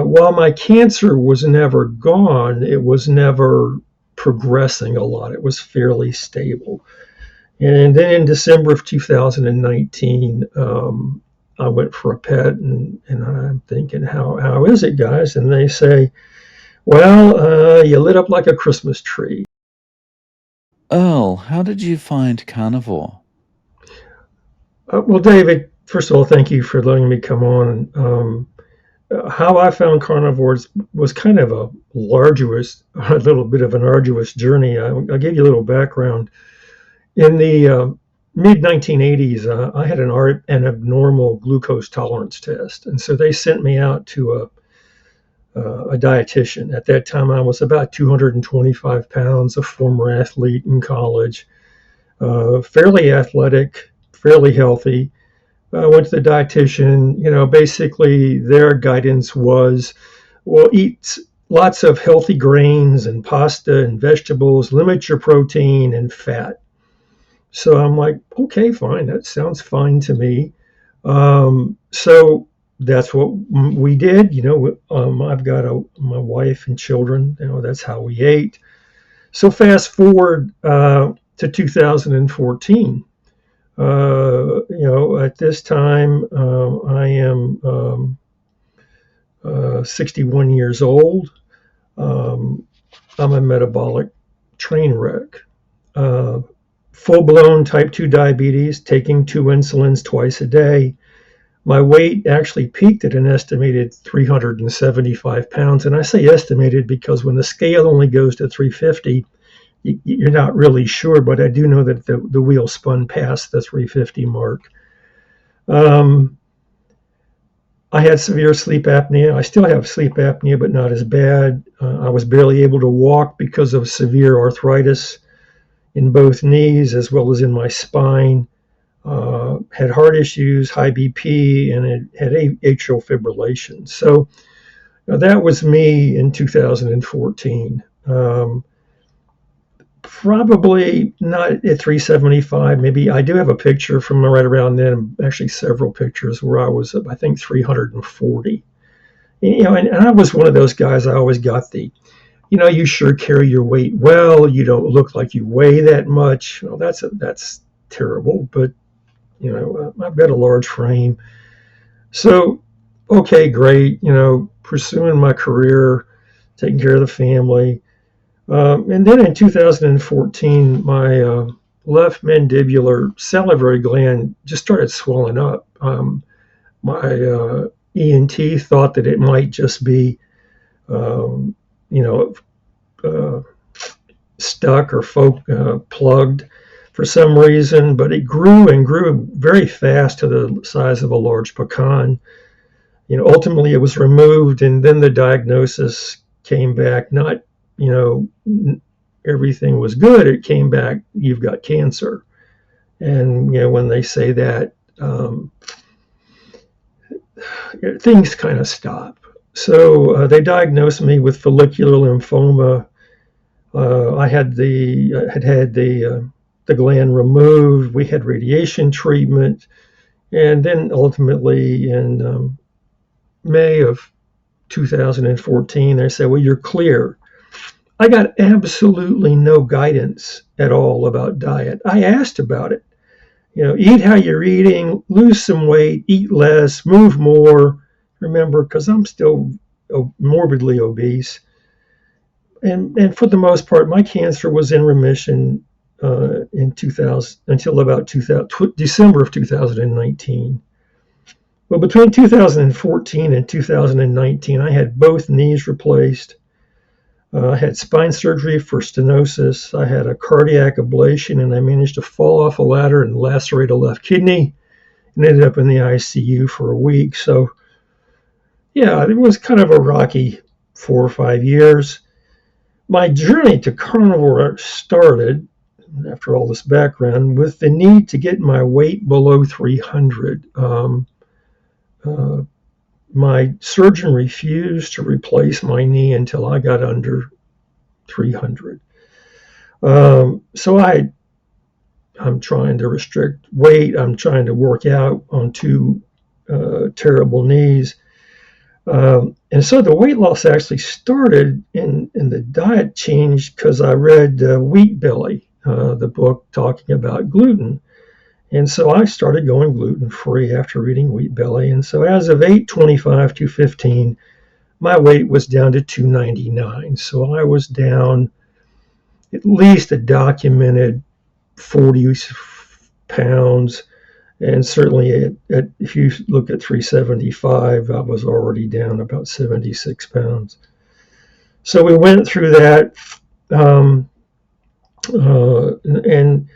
while my cancer was never gone, it was never progressing a lot. It was fairly stable. And then in December of 2019, I went for a PET, and I'm thinking, how is it, guys? And they say, well, you lit up like a Christmas tree. Earl, how did you find Carnivore? Well, David, first of all, thank you for letting me come on. How I found carnivores was kind of a little bit of an arduous journey. I'll give you a little background. In the mid 1980s, I had an abnormal glucose tolerance test, and so they sent me out to a dietitian. At that time, I was about 225 pounds, a former athlete in college, fairly athletic, fairly healthy. I went to the dietitian. Basically their guidance was, well, eat lots of healthy grains and pasta and vegetables, limit your protein and fat. So I'm like, okay, fine, that sounds fine to me. So that's what we did. I've got my wife and children. That's how we ate. So fast forward to 2014. At this time, I am 61 years old. I'm a metabolic train wreck. Uh, Full blown type 2 diabetes, taking two insulins twice a day. My weight actually peaked at an estimated 375 pounds. And I say estimated because when the scale only goes to 350, you're not really sure, but I do know that the wheel spun past the 350 mark. Um, I had severe sleep apnea. I still have sleep apnea, but not as bad. I was barely able to walk because of severe arthritis in both knees as well as in my spine. Had heart issues, high BP, and it had atrial fibrillation. So that was me in 2014. Probably not at 375. Maybe I do have a picture from right around then, actually several pictures where I was, I think, 340. And I was one of those guys. I always got you sure carry your weight well. You don't look like you weigh that much. Well, that's terrible, but I've got a large frame. So, okay, great. Pursuing my career, taking care of the family. And then in 2014, my left mandibular salivary gland just started swelling up. My ENT thought that it might just be, um, you know, uh, stuck or plugged for some reason, but it grew and grew very fast to the size of a large pecan. Ultimately it was removed, and then the diagnosis came back. Not, you know, everything was good. It came back, you've got cancer. And when they say that, things kind of stop. So they diagnosed me with follicular lymphoma. I had the gland removed. We had radiation treatment, and then ultimately in May of 2014, they said, "Well, you're clear." I got absolutely no guidance at all about diet. I asked about it. Eat how you're eating, lose some weight, eat less, move more. Remember, because I'm still morbidly obese. And for the most part, my cancer was in remission in 2000 until about December of 2019. Well, between 2014 and 2019, I had both knees replaced. I had spine surgery for stenosis. I had a cardiac ablation, and I managed to fall off a ladder and lacerate a left kidney and ended up in the ICU for a week. So, yeah, it was kind of a rocky 4 or 5 years. My journey to carnivore started, after all this background, with the need to get my weight below 300. Uh, my surgeon refused to replace my knee until I got under 300. So I'm trying to restrict weight. I'm trying to work out on two terrible knees. And so the weight loss actually started in the diet change because I read Wheat Belly, the book talking about gluten. And so I started going gluten free after reading Wheat Belly. And so as of 8/25 2/15, my weight was down to 299. So I was down at least a documented 40 pounds. And certainly, if you look at 375, I was already down about 76 pounds. So we went through that. Um, and,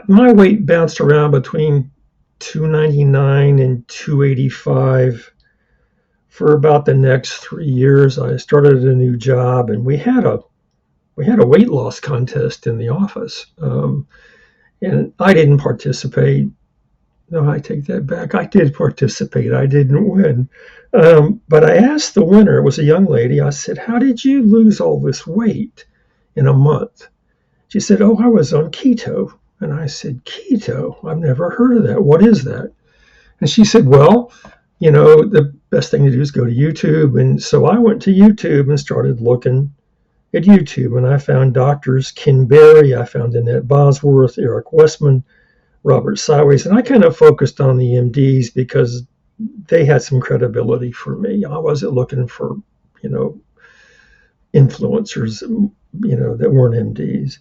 my weight bounced around between 299 and 285 for about the next 3 years. I started a new job, and we had a weight loss contest in the office, and I didn't participate. No, I take that back. I did participate. I didn't win, but I asked the winner. It was a young lady. I said, "How did you lose all this weight in a month?" She said, "Oh, I was on keto." And I said, "Keto? I've never heard of that. What is that?" And she said, "Well, the best thing to do is go to YouTube." And so I went to YouTube and started looking at YouTube, and I found doctors Ken Berry, I found Annette Bosworth, Eric Westman, Robert Sideways, and I kind of focused on the MDs because they had some credibility for me. I wasn't looking for, you know, influencers, that weren't MDs.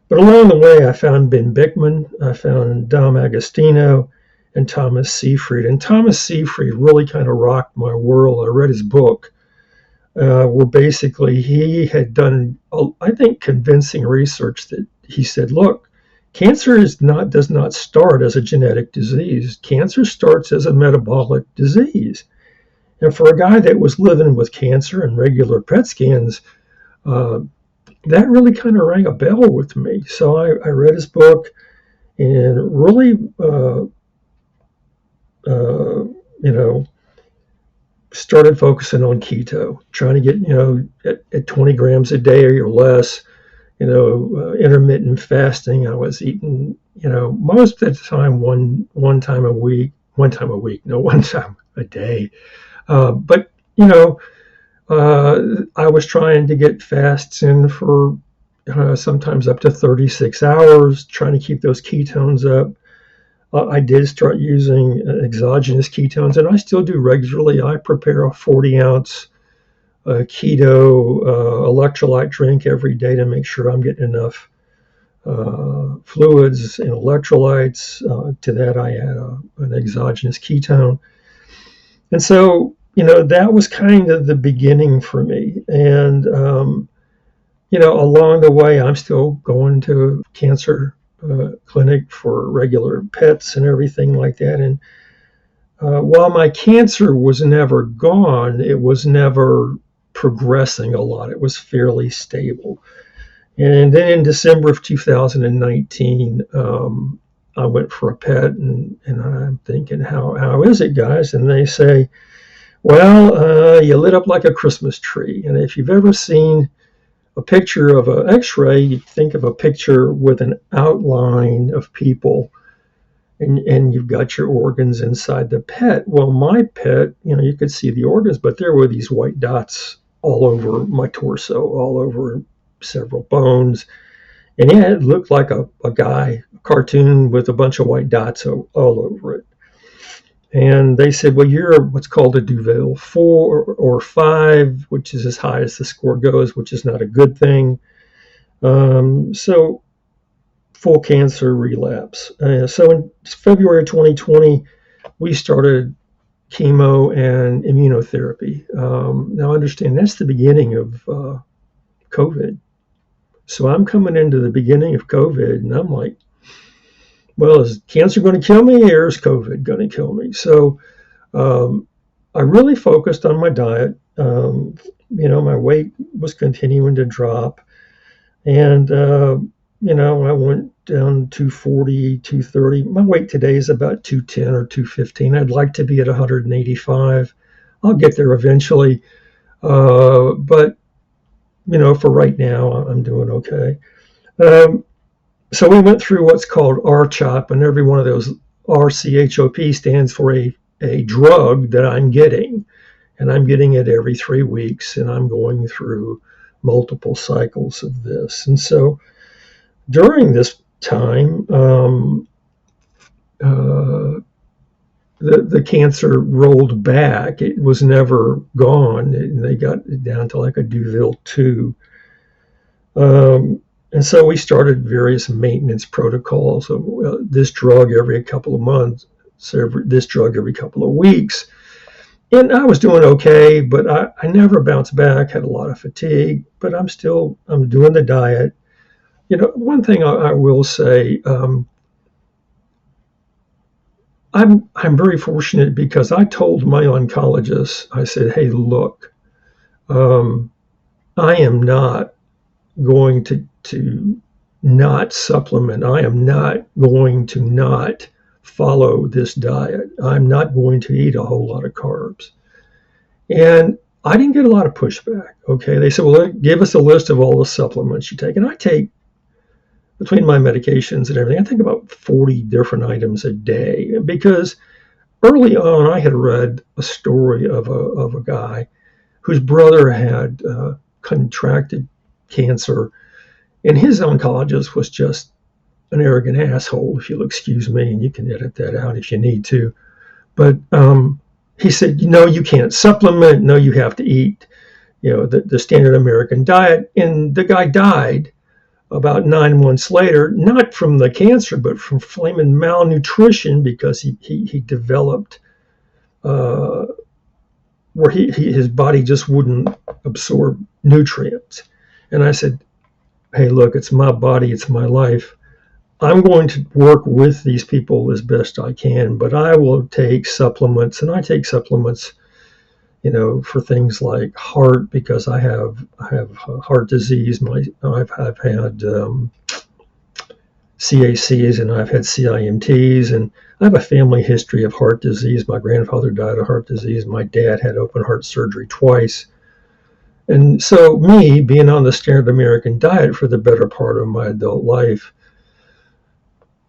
But along the way, I found Ben Bickman, I found Dom Agostino, and Thomas Seyfried. And Thomas Seyfried really kind of rocked my world. I read his book, where basically he had done, I think, convincing research that he said, look, cancer does not start as a genetic disease. Cancer starts as a metabolic disease. And for a guy that was living with cancer and regular PET scans, uh, that really kind of rang a bell with me. So I read his book and really, you know, started focusing on keto, trying to get, at 20 grams a day or less, intermittent fasting. I was eating, most of the time, one time a week, no, one time a day. But, I was trying to get fasts in for sometimes up to 36 hours, trying to keep those ketones up. I did start using exogenous ketones, and I still do regularly. I prepare a 40-ounce keto electrolyte drink every day to make sure I'm getting enough fluids and electrolytes. To that, I add an exogenous ketone. And so, that was kind of the beginning for me. And, along the way, I'm still going to cancer clinic for regular pets and everything like that. And while my cancer was never gone, it was never progressing a lot. It was fairly stable. And then in December of 2019, I went for a pet, and I'm thinking, how is it, guys? And they say, well, you lit up like a Christmas tree. And if you've ever seen a picture of an X-ray, you think of a picture with an outline of people, and you've got your organs inside the pet. Well, my pet, you could see the organs, but there were these white dots all over my torso, all over several bones. And yeah, it looked like a guy, a cartoon with a bunch of white dots all over it. And they said, well, you're what's called a Duvel 4 or 5, which is as high as the score goes, which is not a good thing. So full cancer relapse. So in February 2020, we started chemo and immunotherapy. Now, understand that's the beginning of COVID. So I'm coming into the beginning of COVID, and I'm like, well, is cancer going to kill me, or is COVID going to kill me? So I really focused on my diet. My weight was continuing to drop, and I went down 240, 230. My weight today is about 210 or 215. I'd like to be at 185. I'll get there eventually, but for right now, I'm doing okay. So we went through what's called RCHOP, and every one of those RCHOP stands for a drug that I'm getting. and I'm getting it every 3 weeks, and I'm going through multiple cycles of this. And so during this time, uh, the cancer rolled back. It was never gone. They got it down to like a Duville 2. And so we started various maintenance protocols of this drug every couple of months, this drug every couple of weeks. And I was doing okay, but I never bounced back, had a lot of fatigue, but I'm doing the diet. One thing I will say, I'm very fortunate because I told my oncologist, I said, hey, look, I am not going to not supplement. I am not going to not follow this diet. I'm not going to eat a whole lot of carbs. And I didn't get a lot of pushback. Okay. They said, well, give us a list of all the supplements you take. And I take, between my medications and everything, I take about 40 different items a day, because early on I had read a story of a guy whose brother had contracted cancer, and his oncologist was just an arrogant asshole, if you'll excuse me, and you can edit that out if you need to. But he said, you can't supplement. No, you have to eat, the standard American diet. And the guy died about 9 months later, not from the cancer, but from flaming malnutrition, because he developed where his body just wouldn't absorb nutrients. And I said, hey, look, it's my body, it's my life. I'm going to work with these people as best I can, but I will take supplements, and I take supplements, for things like heart, because I have heart disease. I've had CACs, and I've had CIMTs, and I have a family history of heart disease. My grandfather died of heart disease. My dad had open heart surgery twice. And so me being on the standard American diet for the better part of my adult life,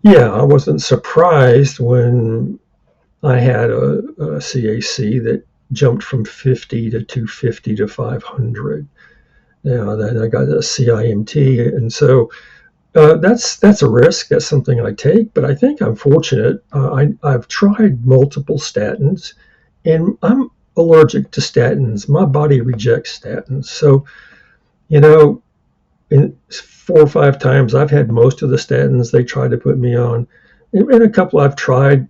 yeah, I wasn't surprised when I had a CAC that jumped from 50 to 250 to 500. Now then I got a CIMT, and so that's a risk. That's something I take, but I think I'm fortunate. I've tried multiple statins, and I'm allergic to statins. My body rejects statins. So, in 4 or 5 times I've had most of the statins they tried to put me on, and a couple I've tried,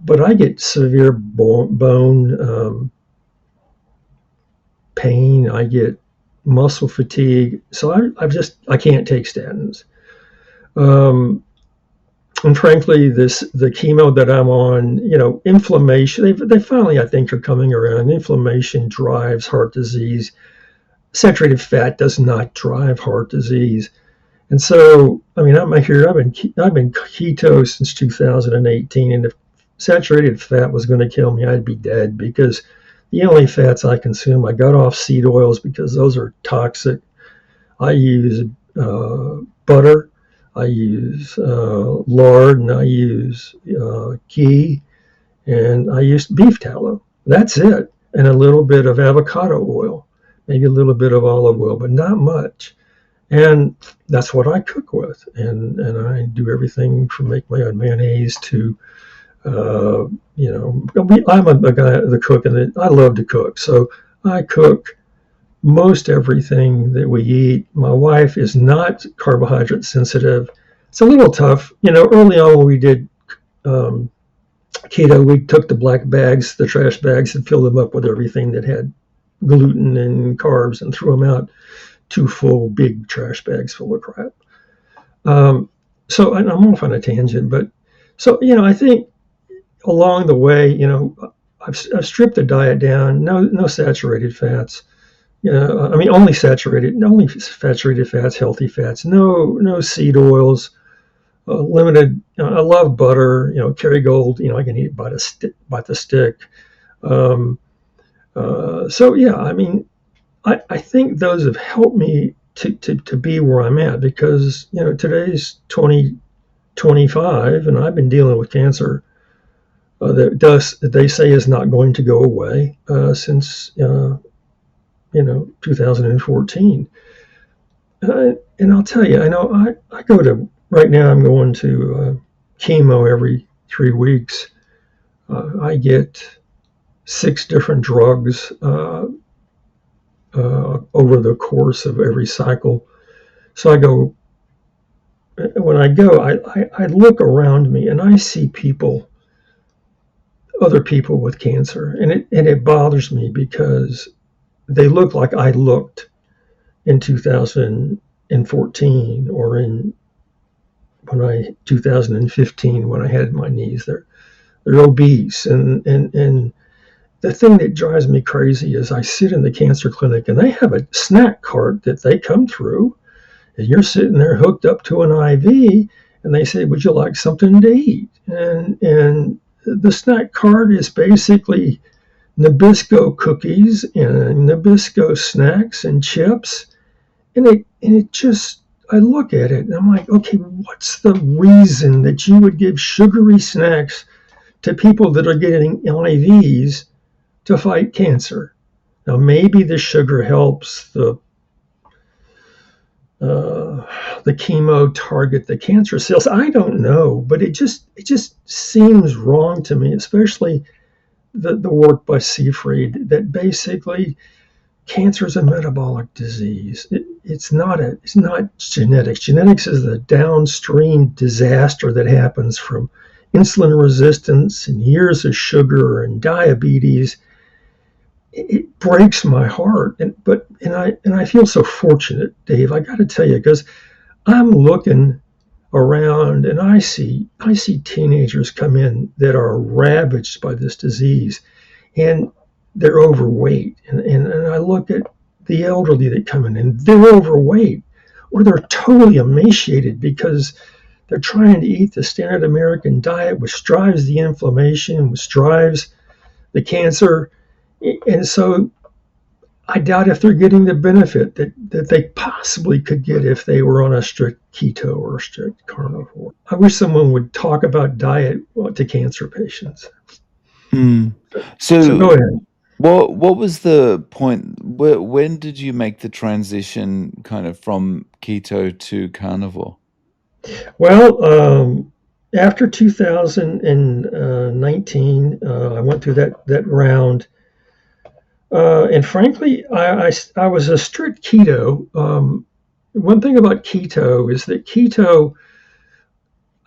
but I get severe bone pain. I get muscle fatigue. So I can't take statins. And frankly, the chemo that I'm on, inflammation, they finally, I think, are coming around. Inflammation drives heart disease. Saturated fat does not drive heart disease. And so, I've been keto since 2018, and if saturated fat was going to kill me, I'd be dead, because the only fats I consume, I got off seed oils because those are toxic. I use butter, I use lard, and I use ghee, and I use beef tallow. That's it, and a little bit of avocado oil, maybe a little bit of olive oil, but not much. And that's what I cook with, and I do everything from make my own mayonnaise to, I'm a guy, the cook, and I love to cook, so I cook most everything that we eat. My wife is not carbohydrate sensitive. It's a little tough. Early on when we did keto, we took the black bags, the trash bags, and filled them up with everything that had gluten and carbs, and threw them out 2 full big trash bags full of crap. So I'm off on a tangent, but so, I think along the way, I've stripped the diet down. No saturated fats. Only saturated fats, healthy fats. No seed oils. Limited. I love butter. Kerrygold. I can eat by the stick. So yeah, I think those have helped me to be where I'm at, because today's 2025, and I've been dealing with cancer that they say is not going to go away since 2014. And I'll tell you, I know I go to right now. I'm going to chemo every 3 weeks. I get 6 different drugs over the course of every cycle. So I go when I go, I look around me and I see other people with cancer, and it bothers me because they look like I looked in 2014 or in 2015 when I had my knees. They're obese, and the thing that drives me crazy is I sit in the cancer clinic and they have a snack cart that they come through, and you're sitting there hooked up to an IV, and they say, "Would you like something to eat?" And the snack cart is basically Nabisco cookies and Nabisco snacks and chips, and it just I look at it and I'm like, okay, what's the reason that you would give sugary snacks to people that are getting IVs to fight cancer? Now maybe the sugar helps the chemo target the cancer cells. I don't know, but it just seems wrong to me, especially the work by Seyfried that basically cancer is a metabolic disease. It's not genetics. Genetics is the downstream disaster that happens from insulin resistance and years of sugar and diabetes. It breaks my heart, and I feel so fortunate, Dave. I got to tell you, because I'm looking around and I see teenagers come in that are ravaged by this disease, and they're overweight. And I look at the elderly that come in and they're overweight, or they're totally emaciated because they're trying to eat the standard American diet, which drives the inflammation, which drives the cancer. And so I doubt if they're getting the benefit that they possibly could get if they were on a strict keto or a strict carnivore. I wish someone would talk about diet to cancer patients. Hmm. So go So, ahead. what was the point? When did you make the transition kind of from keto to carnivore? Well, after 2019, I went through that round, and frankly, I was a strict keto. One thing about keto is that keto,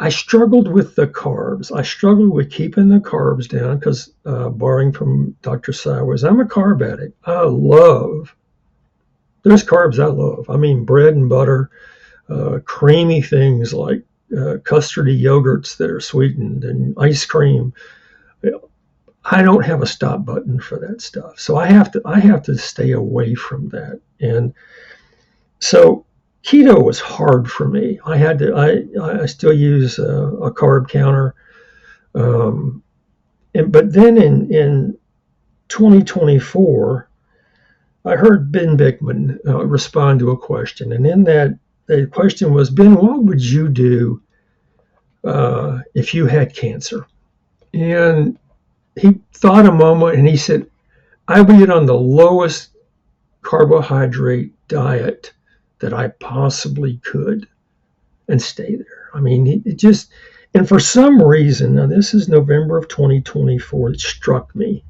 I struggled with the carbs. I struggled with keeping the carbs down because, borrowing from Dr. Sowers, I'm a carb addict. There's carbs I love. I mean, bread and butter, creamy things like custardy yogurts that are sweetened and ice cream. I don't have a stop button for that stuff, so I have to stay away from that. And so keto was hard for me. I still use a carb counter, but then in 2024, I heard Ben Bickman respond to a question, and in that the question was, Ben, what would you do if you had cancer? And he thought a moment and he said, I would get on the lowest carbohydrate diet that I possibly could and stay there. I mean, it just, and for some reason, now this is November of 2024, it struck me.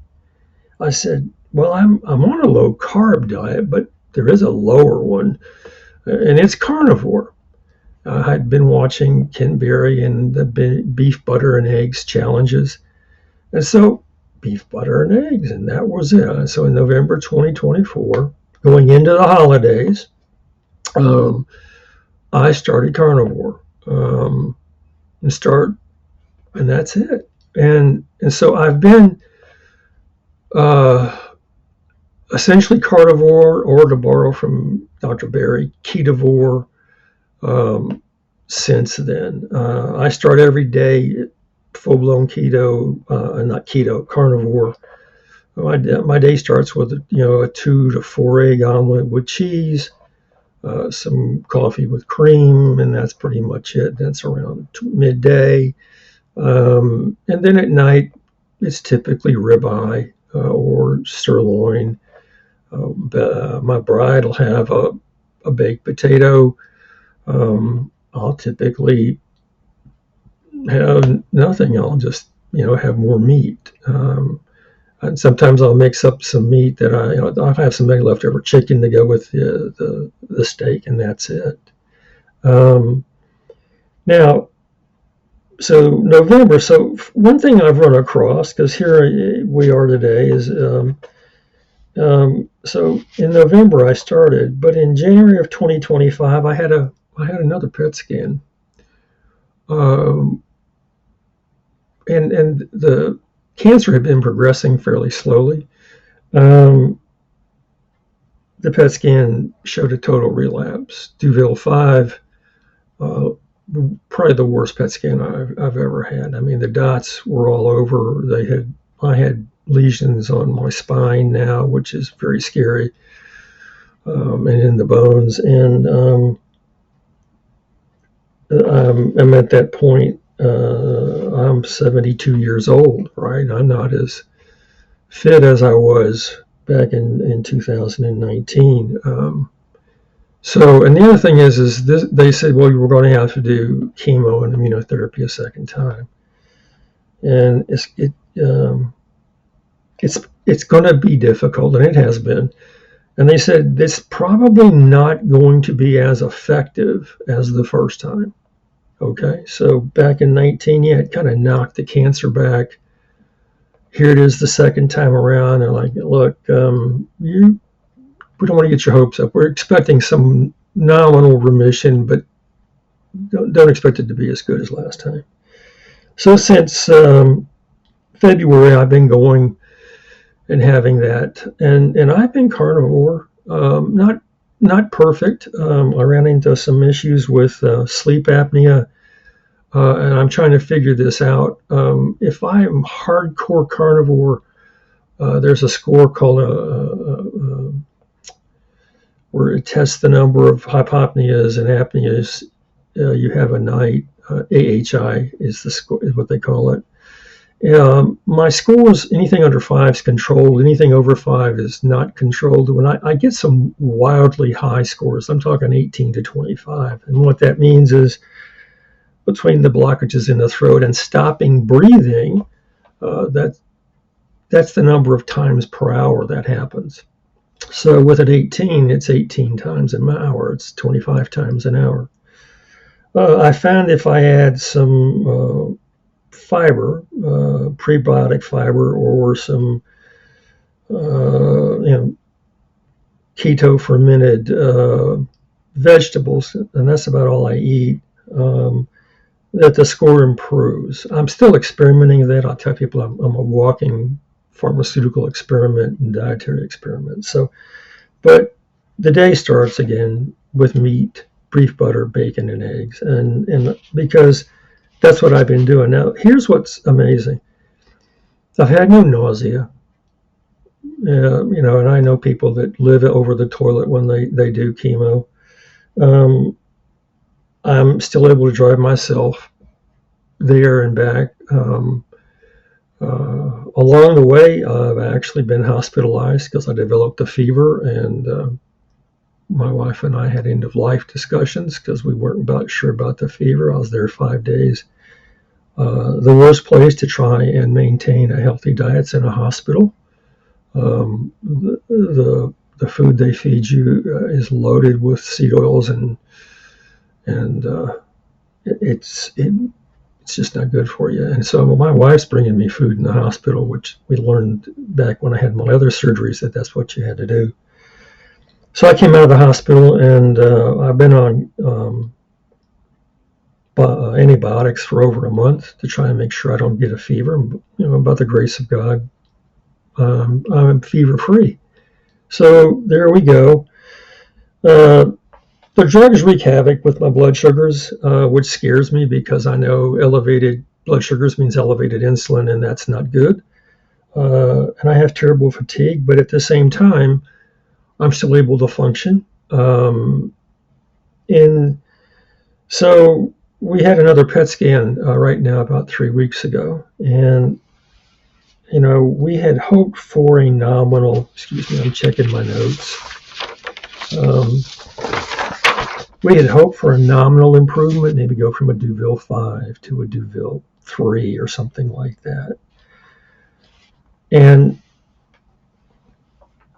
I said, well, I'm on a low carb diet, but there is a lower one, and it's carnivore. I'd been watching Ken Berry and the beef, butter, and eggs challenges. And so beef, butter, and eggs, and that was it. So in November 2024, going into the holidays, um, I started carnivore, and start, and that's it. And so I've been uh, essentially carnivore, or to borrow from Dr. Berry, ketovore, um, since then. I start every day full blown keto, not keto, carnivore. My day starts with a 2 to 4 egg omelet with cheese, some coffee with cream, and that's pretty much it. That's around midday, and then at night it's typically ribeye or sirloin. My bride will have a baked potato. I'll typically have nothing. I'll just have more meat. And sometimes I'll mix up some meat that I'll have some leftover chicken to go with the steak, and that's it. Um, Now, so November. So one thing I've run across, because here we are today, is so in November I started, but in January of 2025 I had another PET scan, um, and the cancer had been progressing fairly slowly. Um, the PET scan showed a total relapse, Duville 5. Uh, Probably the worst PET scan I've ever had. I mean, the dots were all over. I had lesions on my spine now, which is very scary, and in the bones. And I'm at that point. I'm 72 years old, right? I'm not as fit as I was back in 2019. So, and the other thing is this, they said, well, you were going to have to do chemo and immunotherapy a second time, and it's going to be difficult, and it has been. And they said it's probably not going to be as effective as the first time. Okay, so back in 19, yeah, it kind of knocked the cancer back. Here it is the second time around. They're like, look, we don't want to get your hopes up. We're expecting some nominal remission, but don't expect it to be as good as last time. So since February, I've been going and having that, and I've been carnivore. Not perfect. I ran into some issues with sleep apnea, and I'm trying to figure this out. If I am hardcore carnivore, there's a score called where it tests the number of hypopneas and apneas you have a night. AHI is what they call it. My scores, anything under 5 is controlled. Anything over 5 is not controlled. When I get some wildly high scores, I'm talking 18 to 25. And what that means is between the blockages in the throat and stopping breathing, that's the number of times per hour that happens. So with an 18, it's 18 times an hour. It's 25 times an hour. I found if I add some fiber, prebiotic fiber, or some keto fermented vegetables, and that's about all I eat, that the score improves. I'm still experimenting with that. I'll tell people I'm a walking pharmaceutical experiment and dietary experiment. So, but the day starts again with meat, beef, butter, bacon, and eggs, and because that's what I've been doing. Now, here's what's amazing. I've had no nausea, and I know people that live over the toilet when they do chemo. Um, I'm still able to drive myself there and back. Along the way, I've actually been hospitalized because I developed a fever, and my wife and I had end of life discussions because we weren't sure about the fever. I was there 5 days. The worst place to try and maintain a healthy diet is in a hospital. The food they feed you is loaded with seed oils, and it's just not good for you. And so my wife's bringing me food in the hospital, which we learned back when I had my other surgeries that's what you had to do. So I came out of the hospital, and I've been on antibiotics for over a month to try and make sure I don't get a fever. By the grace of God, I'm fever free. So there we go. The drugs wreak havoc with my blood sugars, which scares me because I know elevated blood sugars means elevated insulin, and that's not good. And I have terrible fatigue, but at the same time, I'm still able to function. And so we had another PET scan right now about 3 weeks ago, and we had hoped for a nominal, excuse me, I'm checking my notes. Um, we had hoped for a nominal improvement, maybe go from a Deauville 5 to a Deauville 3 or something like that. And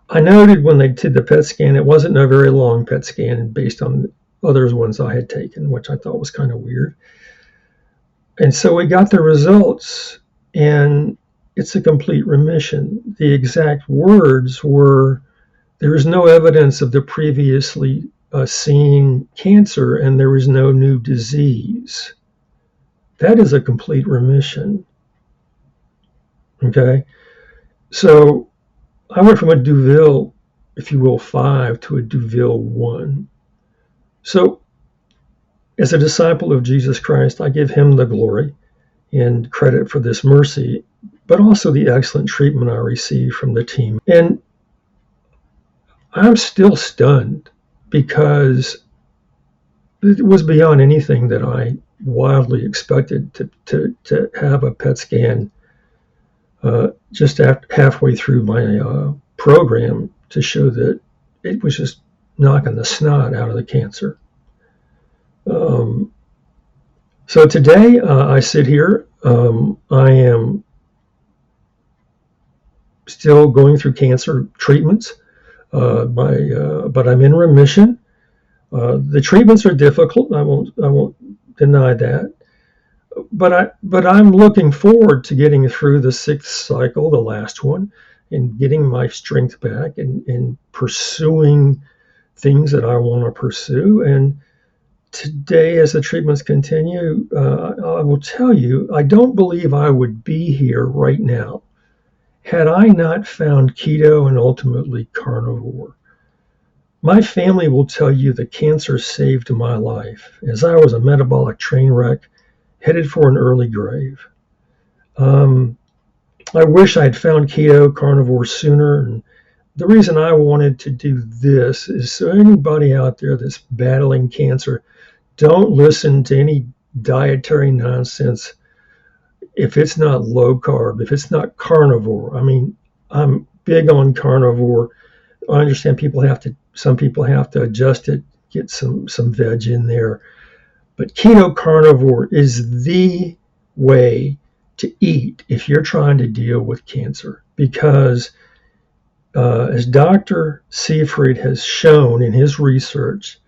I noted when they did the PET scan, it wasn't a very long PET scan based on other ones I had taken, which I thought was kind of weird. And so we got the results, and it's a complete remission. The exact words were, there is no evidence of the previously seen cancer, and there is no new disease. That is a complete remission. Okay? So I went from a Deauville, if you will, 5 to a Deauville 1. So as a disciple of Jesus Christ, I give him the glory and credit for this mercy, but also the excellent treatment I received from the team. And I'm still stunned because it was beyond anything that I wildly expected to have a PET scan just halfway through my program to show that it was just knocking the snot out of the cancer. So today I sit here. I am still going through cancer treatments, but I'm in remission. The treatments are difficult. I won't deny that. But I'm looking forward to getting through the 6th cycle, the last one, and getting my strength back and pursuing things that I want to pursue. And today, as the treatments continue, I will tell you, I don't believe I would be here right now had I not found keto and ultimately carnivore. My family will tell you that cancer saved my life, as I was a metabolic train wreck headed for an early grave. I wish I had found keto carnivore sooner. And the reason I wanted to do this is so anybody out there that's battling cancer, don't listen to any dietary nonsense if it's not low carb, if it's not carnivore. I mean, I'm big on carnivore. I understand some people have to adjust it, get some veg in there. But keto carnivore is the way to eat if you're trying to deal with cancer, because as Dr. Seyfried has shown in his research,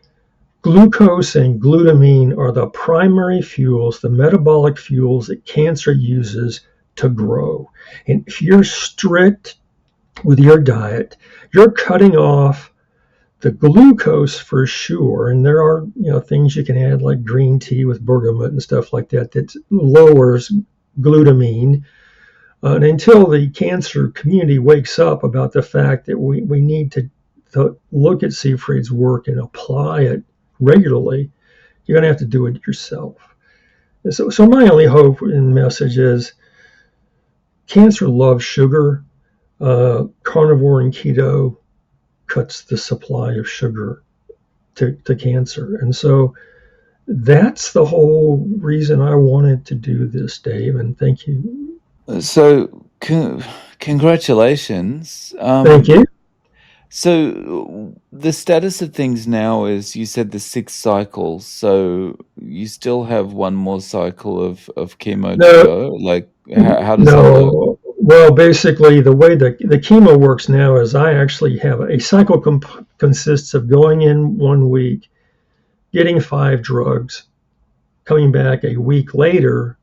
glucose and glutamine are the primary fuels, the metabolic fuels that cancer uses to grow. And if you're strict with your diet, you're cutting off the glucose for sure. And there are things you can add like green tea with bergamot and stuff like that that lowers glutamine. And until the cancer community wakes up about the fact that we need to look at Seyfried's work and apply it regularly, you're going to have to do it yourself. And so my only hope and message is cancer loves sugar. Carnivore and keto cuts the supply of sugar to cancer. And so that's the whole reason I wanted to do this, Dave, and thank you. So, congratulations. Thank you. So, the status of things now is you said the 6 cycles, so you still have one more cycle of chemo to No, go? Like, how does that work? no. Well, basically, the way the chemo works now is I actually have a cycle consists of going in 1 week, getting 5 drugs, coming back a week later,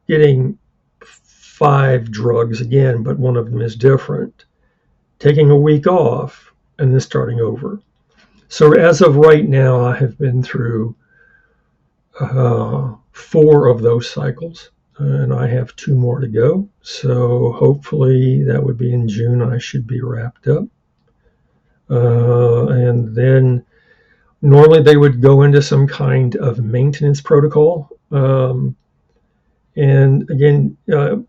getting 5 drugs again, but one of them is different, taking a week off, and then starting over. So as of right now, I have been through 4 of those cycles, and I have 2 more to go. So hopefully that would be in June. I should be wrapped up. And then normally they would go into some kind of maintenance protocol. And again,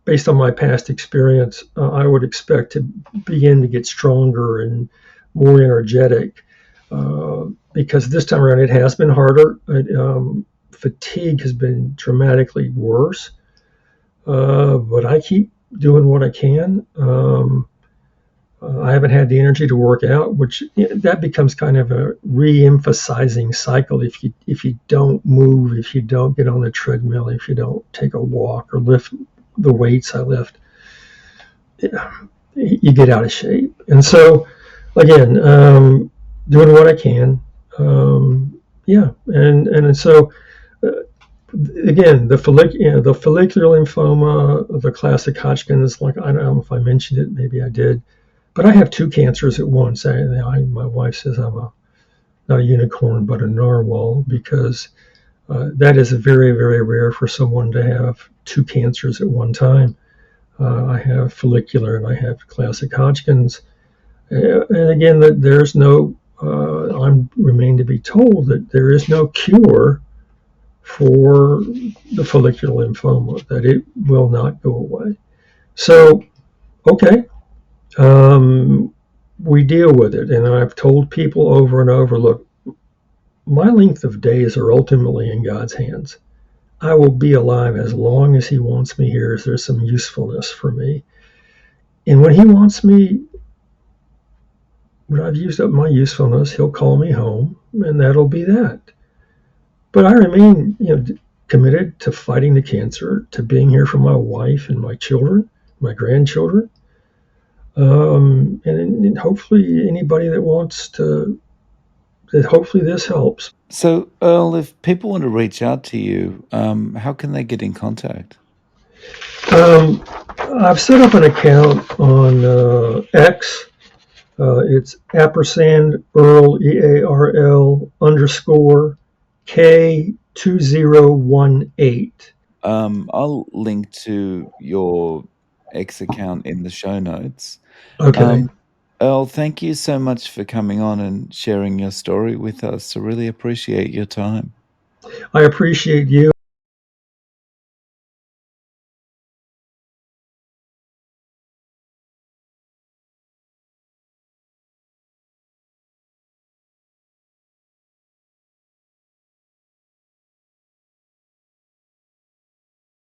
based on my past experience, I would expect to begin to get stronger and more energetic because this time around it has been harder. Fatigue has been dramatically worse, but I keep doing what I can. I haven't had the energy to work out, which that becomes kind of a re-emphasizing cycle. If you don't move, if you don't get on the treadmill, if you don't take a walk or lift the weights I lift, you get out of shape. And so, again, doing what I can. Yeah, and so again, the follicular lymphoma, the classic Hodgkin's, like I don't know if I mentioned it, maybe I did, but I have two cancers at once. My wife says I'm not a unicorn, but a narwhal, because that is very, very rare for someone to have two cancers at one time. I have follicular and I have classic Hodgkin's. And again, that there's no, I'm remain to be told that there is no cure for the follicular lymphoma, that it will not go away. So, okay, we deal with it. And I've told people over and over, look, my length of days are ultimately in God's hands. I will be alive as long as He wants me here, as there's some usefulness for me. And when He wants me, when I've used up my usefulness, He'll call me home, and that'll be that. But I remain, committed to fighting the cancer, to being here for my wife and my children, my grandchildren, and hopefully anybody that wants to, that hopefully this helps. So, Earl, if people want to reach out to you, how can they get in contact? I've set up an account on X. It's ampersand Earl, EARL underscore K2018. I'll link to your X account in the show notes. Okay. Earl, thank you so much for coming on and sharing your story with us. I really appreciate your time. I appreciate you.